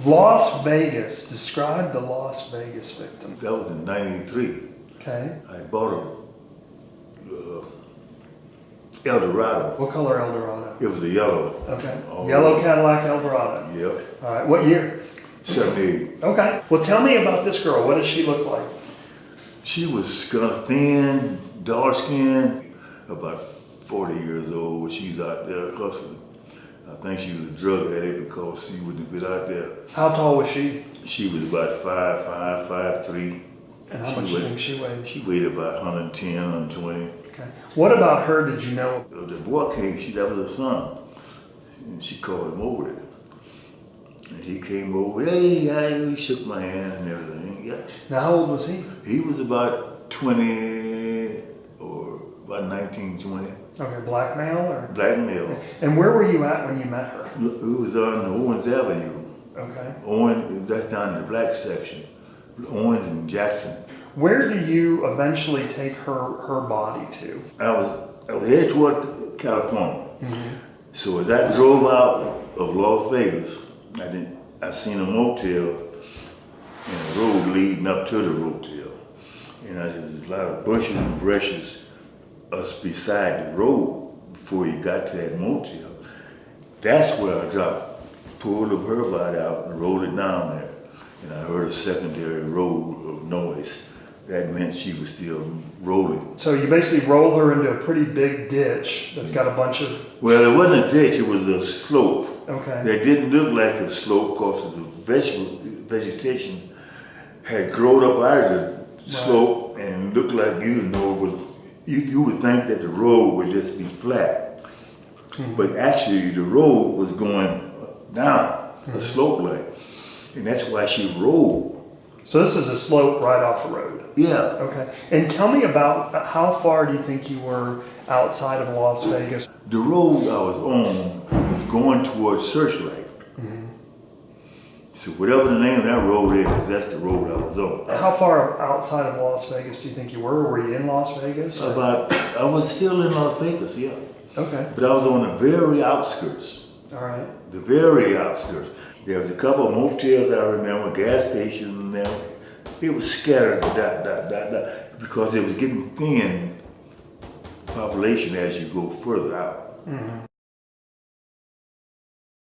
Las Vegas. Describe the Las Vegas victim. That was in '93. Okay. I bought a Eldorado. What color Eldorado? It was a yellow. Okay. Oh. Yellow Cadillac Eldorado. Yep. All right. What year? 78. Okay. Well, tell me about this girl. What does she look like? She was kind of thin, dark skinned, about 40 years old when she was out there hustling. I think she was a drug addict because she wouldn't have been out there. How tall was she? She was about 5'5", 5'3". And how much do you think she weighed? She weighed about 110, 120. Okay. What about her did you know? The boy came, that was her son. And she called him over there. And he came over, hey, he shook my hand and everything, yeah. Now, how old was he? He was about 20 or about 19, 20. Okay, black male or? Black male. And where were you at when you met her? It was on Owens Avenue. Okay. Owens, that's down in the black section. Owens and Jackson. Where do you eventually take her body to? I was headed toward California. Mm-hmm. So as I drove out of Las Vegas, I seen a motel and a road leading up to the motel. And there's a lot of bushes and brushes beside the road before you got to that motel. That's where I pulled up her body out and rolled it down there. And I heard a secondary roll of noise. That meant she was still rolling. So you basically roll her into a pretty big ditch that's got a bunch of... Well, it wasn't a ditch, it was a slope. Okay. That didn't look like a slope because the vegetation had grown up out of the slope and looked like you would think that the road would just be flat. Mm-hmm. But actually the road was going down, a slope like. And that's why she rolled. So this is a slope right off the road? Yeah. Okay. And tell me about how far do you think you were outside of Las Vegas? The road I was on was going towards Searchlight. Mm-hmm. So whatever the name of that road is, that's the road I was on. How far outside of Las Vegas do you think you were? Were you in Las Vegas? I was still in Las Vegas, yeah. Okay. But I was on the very outskirts. All right. The very outskirts. There was a couple of motels I remember, gas stations, and it was scattered, because it was getting thin population as you go further out. Mm-hmm.